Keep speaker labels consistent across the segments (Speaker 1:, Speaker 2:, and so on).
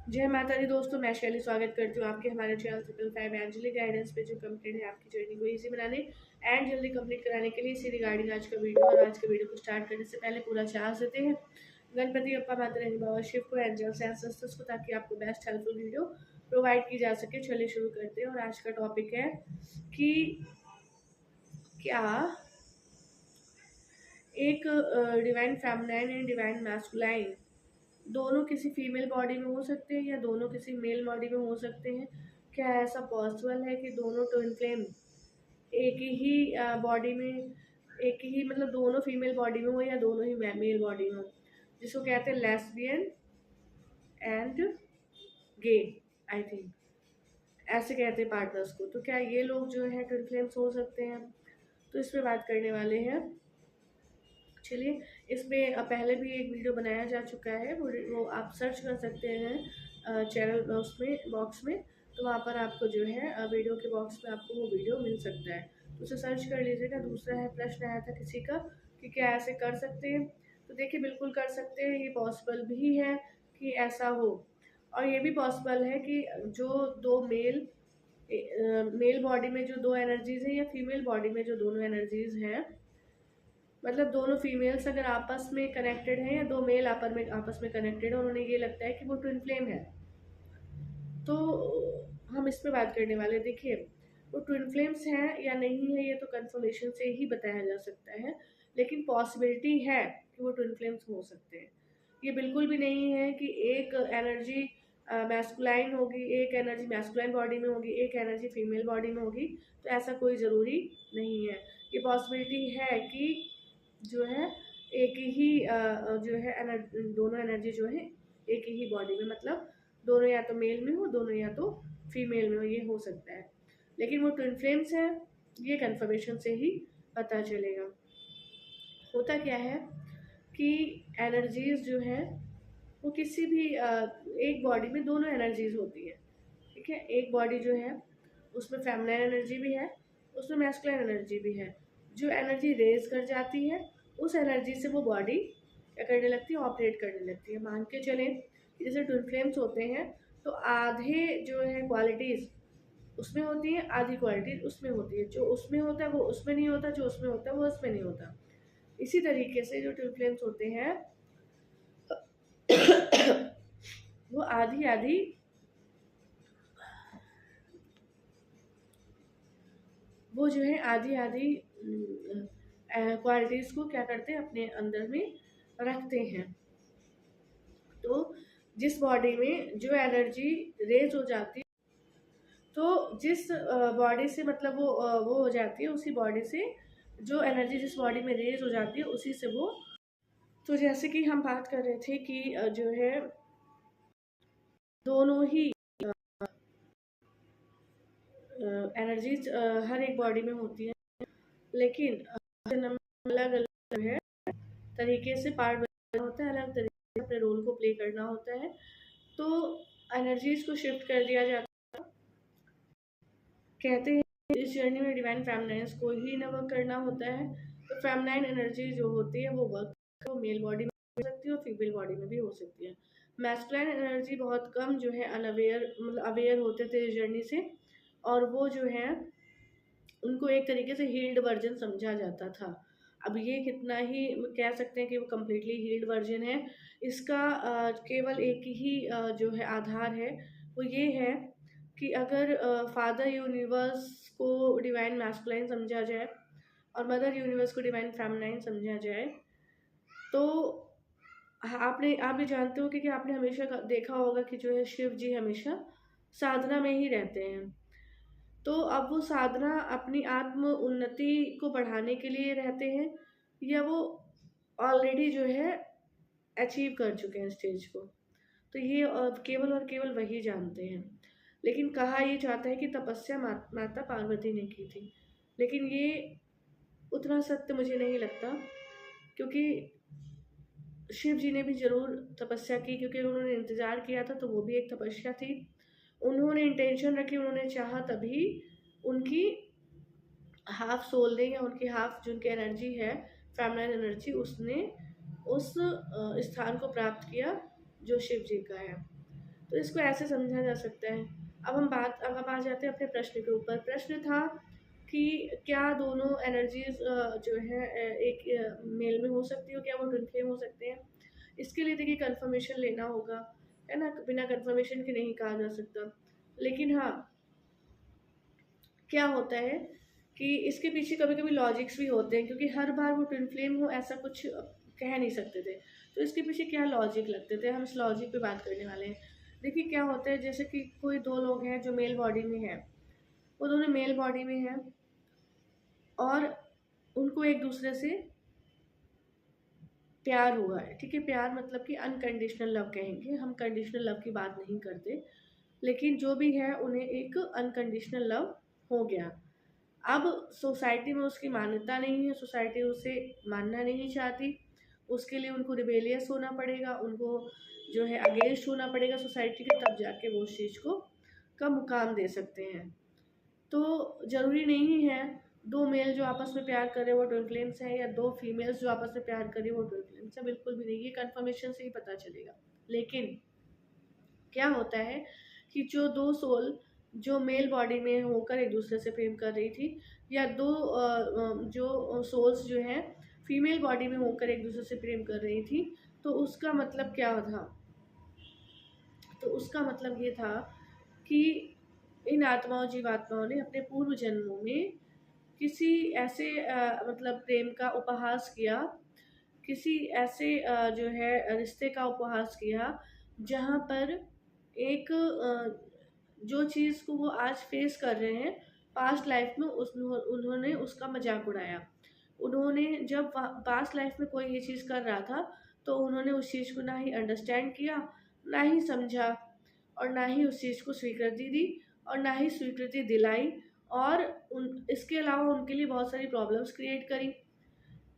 Speaker 1: जय माता दी दोस्तों, मैं शैली स्वागत करती हूँ आपके हमारे चैनल ट्रिपल फाइव एंजली गाइडेंस पे, जो कंप्लीट है आपकी जर्नी को इजी बनाने एंड जल्दी कंप्लीट कराने के लिए। इसी रिगार्डिंग आज का वीडियो, और आज के वीडियो को स्टार्ट करने से पहले पूरा चार्ज देते हैं गणपति बप्पा, माता रानी, बाबा शिव को, एंजल्स एंड सिस्टर्स को, ताकि आपको बेस्ट हेल्पफुल वीडियो प्रोवाइड की जा सके। चलिए शुरू करते हैं। और आज का टॉपिक है कि क्या एक divine feminine and divine masculine दोनों किसी फीमेल बॉडी में हो सकते हैं या दोनों किसी मेल बॉडी में हो सकते हैं। क्या ऐसा पॉसिबल है कि दोनों ट्विन फ्लेम एक ही बॉडी में, एक ही मतलब दोनों फीमेल बॉडी में हो या दोनों ही मेल बॉडी में हो, जिसको कहते हैं lesbian and gay, I think ऐसे कहते हैं पार्टनर्स को। तो क्या ये लोग जो है ट्विन फ्लेम्स हो सकते हैं? तो इस पर बात करने वाले हैं। चलिए, इसमें पहले भी एक वीडियो बनाया जा चुका है, वो आप सर्च कर सकते हैं चैनल उसमें बॉक्स में। तो वहाँ पर आपको जो है वीडियो के बॉक्स में आपको वो वीडियो मिल सकता है, तो उसे सर्च कर लीजिएगा। दूसरा है, प्रश्न आया था किसी का कि क्या ऐसे कर सकते हैं। तो देखिए, बिल्कुल कर सकते हैं, ये पॉसिबल भी है कि ऐसा हो। और ये भी पॉसिबल है कि जो दो मेल बॉडी में जो दो एनर्जीज हैं या फीमेल बॉडी में जो दोनों एनर्जीज हैं, मतलब दोनों फीमेल्स अगर आपस में कनेक्टेड हैं या दो मेल आपस में कनेक्टेड है और उन्हें ये लगता है कि वो ट्विन फ्लेम है, तो हम इस पे बात करने वाले। देखिए, वो ट्विन फ्लेम्स हैं या नहीं है, ये तो कंफर्मेशन से ही बताया जा सकता है, लेकिन पॉसिबिलिटी है कि वो ट्विन फ्लेम्स हो सकते हैं। ये बिल्कुल भी नहीं है कि एक एनर्जी मैस्कुलाइन होगी, एक एनर्जी मैस्कुलाइन बॉडी में होगी, एक एनर्जी फीमेल बॉडी में होगी। तो ऐसा कोई ज़रूरी नहीं है। ये पॉसिबिलिटी है कि जो है एक ही जो है दोनों एनर्जी जो है एक ही बॉडी में, मतलब दोनों या तो मेल में हो, दोनों या तो फीमेल में हो, ये हो सकता है। लेकिन वो ट्विन फ्लेम्स है, ये कंफर्मेशन से ही पता चलेगा। होता क्या है कि एनर्जीज जो है वो किसी भी एक बॉडी में दोनों एनर्जीज होती है। ठीक है, एक बॉडी जो है उसमें फेमिनाइन एनर्जी भी है, उसमें मैस्कुलाइन एनर्जी भी है। जो एनर्जी रेज कर जाती है, उस एनर्जी से वो बॉडी क्या करने लगती है, ऑपरेट करने लगती है। मान के चलें कि जैसे ट्विन फ्लेम्स होते हैं, तो आधे जो है क्वालिटीज़ उसमें होती है, आधी क्वालिटीज उसमें होती है। जो उसमें होता है वो उसमें नहीं होता, जो उसमें होता है वो उसमें नहीं होता। इसी तरीके से जो ट्विन फ्लेम्स होते हैं वो आधी आधी वो जो है आधी आधी क्वालिटीज़ को क्या करते हैं, अपने अंदर में रखते हैं। तो जिस बॉडी में जो एनर्जी रेज हो जाती है, तो जिस बॉडी से मतलब वो हो जाती है, उसी बॉडी से जो एनर्जी जिस बॉडी में रेज हो जाती है उसी से वो। तो जैसे कि हम बात कर रहे थे कि जो है दोनों ही एनर्जीज हर एक बॉडी में होती है, लेकिन अलग अलग है तरीके से पार्ट बनना होता है, अलग तरीके से अपने रोल को प्ले करना होता है। तो एनर्जीज को शिफ्ट कर दिया जाता है। कहते हैं इस जर्नी में डिवाइन फेमिनाइंस को ही न वर्क करना होता है। तो फेमिनाइन एनर्जी जो होती है वो वर्क वो मेल बॉडी में हो सकती है और फीमेल बॉडी में भी हो सकती है। मैस्कुलाइन एनर्जी बहुत कम जो है अनअवेयर, मतलब अवेयर होते थे इस जर्नी से, और वो जो है उनको एक तरीके से हील्ड वर्जन समझा जाता था। अब ये कितना ही कह सकते हैं कि वो कम्प्लीटली हील्ड वर्जन है, इसका केवल एक ही जो है आधार है, वो ये है कि अगर फादर यूनिवर्स को डिवाइन मैस्कुलाइन समझा जाए और मदर यूनिवर्स को डिवाइन फेमिनाइन समझा जाए, तो आप भी जानते हो कि आपने हमेशा देखा होगा कि जो है शिव जी हमेशा साधना में ही रहते हैं। तो अब वो साधना अपनी आत्म उन्नति को बढ़ाने के लिए रहते हैं, या वो ऑलरेडी जो है अचीव कर चुके हैं स्टेज को, तो ये केवल और केवल वही जानते हैं। लेकिन कहा ये जाता है कि तपस्या माता पार्वती ने की थी, लेकिन ये उतना सत्य मुझे नहीं लगता, क्योंकि शिव जी ने भी ज़रूर तपस्या की, क्योंकि उन्होंने इंतज़ार किया था, तो वो भी एक तपस्या थी। उन्होंने इंटेंशन रखी, उन्होंने चाहा, तभी उनकी हाफ सोल ने या उनकी हाफ जो उनकी एनर्जी है, फेमिनाइन एनर्जी, उसने उस स्थान को प्राप्त किया जो शिव जी का है। तो इसको ऐसे समझा जा सकता है। अब हम आ जाते हैं अपने प्रश्न के ऊपर। प्रश्न था कि क्या दोनों एनर्जीज जो है एक मेल में हो सकती हो, क्या वो ट्विन फ्लेम हो सकते हैं? इसके लिए देखिए कंफर्मेशन लेना होगा, है ना? बिना कंफर्मेशन के नहीं कहा जा सकता। लेकिन हाँ, क्या होता है कि इसके पीछे कभी-कभी लॉजिक्स भी होते हैं, क्योंकि हर बार वो ट्विन फ्लेम हो ऐसा कुछ कह नहीं सकते थे। तो इसके पीछे क्या लॉजिक लगते थे, हम इस लॉजिक पे बात करने वाले हैं। देखिए क्या होता है, जैसे कि कोई 2 लोग हैं जो मेल बॉडी में हैं, वो दोनों मेल बॉडी में हैं और उनको एक-दूसरे से प्यार हुआ है, ठीक है? प्यार मतलब कि अनकंडीशनल लव कहेंगे, हम कंडीशनल लव की बात नहीं करते। लेकिन जो भी है उन्हें एक अनकंडीशनल लव हो गया। अब सोसाइटी में उसकी मान्यता नहीं है, सोसाइटी उसे मानना नहीं चाहती, उसके लिए उनको रिबेलियस होना पड़ेगा, उनको जो है अगेंस्ट होना पड़ेगा सोसाइटी के, तब जाके वो उस चीज़ को का मुकाम दे सकते हैं। तो ज़रूरी नहीं है 2 मेल जो आपस में प्यार कर रहे हैं वो ट्विन फ्लेम्स हैं, या 2 फीमेल्स जो आपस में प्यार कर रही हैं वो ट्विन फ्लेम्स हैं, बिल्कुल भी नहीं, ये कन्फर्मेशन से ही पता चलेगा। लेकिन क्या होता है कि जो 2 सोल जो मेल बॉडी में होकर एक दूसरे से प्रेम कर रही थी, या 2 जो सोल्स जो हैं फीमेल बॉडी में होकर एक दूसरे से प्रेम कर रही थी, तो उसका मतलब क्या था? तो उसका मतलब ये था कि इन आत्माओं जीवात्माओं ने अपने पूर्व जन्मों में किसी ऐसे मतलब प्रेम का उपहास किया, किसी ऐसे जो है रिश्ते का उपहास किया, जहाँ पर एक जो चीज़ को वो आज फेस कर रहे हैं, पास्ट लाइफ में उन्होंने उसका मजाक उड़ाया। उन्होंने जब पास्ट लाइफ में कोई ये चीज़ कर रहा था, तो उन्होंने उस चीज़ को ना ही अंडरस्टैंड किया, ना ही समझा, और ना ही उस चीज़ को स्वीकृति दी, और ना ही स्वीकृति दिलाई, और इसके अलावा उनके लिए बहुत सारी प्रॉब्लम्स क्रिएट करी।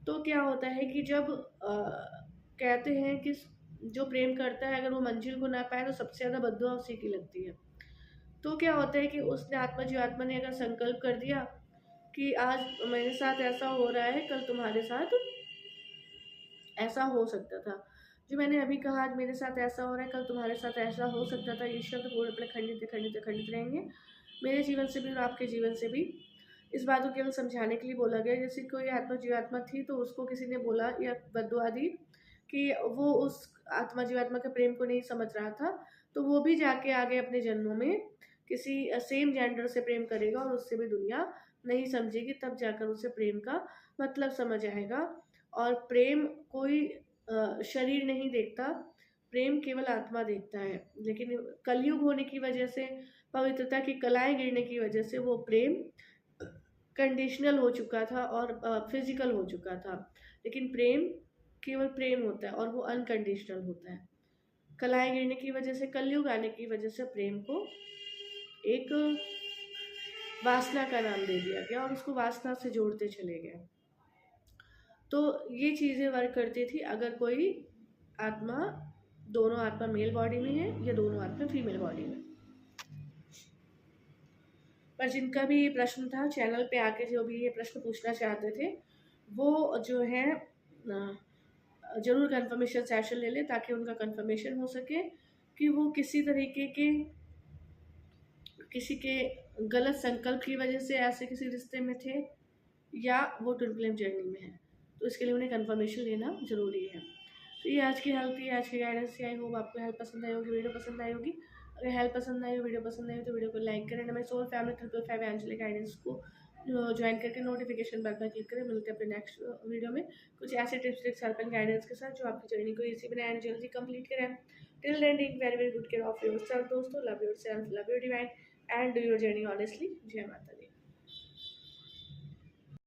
Speaker 1: तो क्या होता है कि जब कहते हैं कि जो प्रेम करता है अगर वो मंजिल को ना पाए तो सबसे ज़्यादा बद्दुआ उसी की लगती है। तो क्या होता है कि उसने जीवात्मा ने अगर संकल्प कर दिया कि आज मेरे साथ ऐसा हो रहा है, कल तुम्हारे साथ ऐसा हो सकता था। जो मैंने अभी कहा आज मेरे साथ ऐसा हो रहा है, कल तुम्हारे साथ ऐसा हो सकता था, ये शब्द पूरे खंडित रहेंगे, मेरे जीवन से भी और आपके जीवन से भी। इस बात को केवल समझाने के लिए बोला गया, जैसे कोई जीवात्मा थी तो उसको किसी ने बोला या बद्दुआ दी कि वो उस जीवात्मा के प्रेम को नहीं समझ रहा था, तो वो भी जाके आगे अपने जन्मों में किसी सेम जेंडर से प्रेम करेगा और उससे भी दुनिया नहीं समझेगी, तब जाकर उसे प्रेम का मतलब समझ आएगा। और प्रेम कोई शरीर नहीं देखता, प्रेम केवल आत्मा देखता है। लेकिन कलयुग होने की वजह से, पवित्रता की कलाएं गिरने की वजह से वो प्रेम कंडीशनल हो चुका था और फिजिकल हो चुका था। लेकिन प्रेम केवल प्रेम होता है और वो अनकंडीशनल होता है। कलाएं गिरने की वजह से, कलयुग आने की वजह से प्रेम को एक वासना का नाम दे दिया गया और उसको वासना से जोड़ते चले गए। तो ये चीज़ें वर्क करती थी अगर कोई आत्मा, दोनों आत्मा मेल बॉडी में है या दोनों आत्मा फीमेल बॉडी में। पर जिनका भी ये प्रश्न था चैनल पे आके, जो भी ये प्रश्न पूछना चाहते थे, वो जो है ज़रूर कंफर्मेशन सेशन ले ले, ताकि उनका कंफर्मेशन हो सके कि वो किसी के गलत संकल्प की वजह से ऐसे किसी रिश्ते में थे, या वो ट्विन फ्लेम जर्नी में है। तो इसके लिए उन्हें कंफर्मेशन लेना ज़रूरी है। तो ये आज की हेल्प थी, आज की गाइडेंस थी। आई होप आपको हेल्प पसंद आई होगी, वीडियो पसंद आई होगी। अगर हेल्प पसंद आई हो, वीडियो पसंद आई हो, तो वीडियो को लाइक करें। हमारे सोल फैमिली 555 एंजेलिक गाइडेंस को ज्वाइन करके नोटिफिकेशन बेल पर क्लिक करें। मिलते हैं अपने नेक्स्ट वीडियो में कुछ ऐसे tips tricks help and guidance के साथ जो आपकी जर्नी को इजी बनाए एंड जल्दी कंप्लीट करें। Till then take very very good care of yourself दोस्तों। Love yourself, love your divine and do your journey honestly. जय माता दी।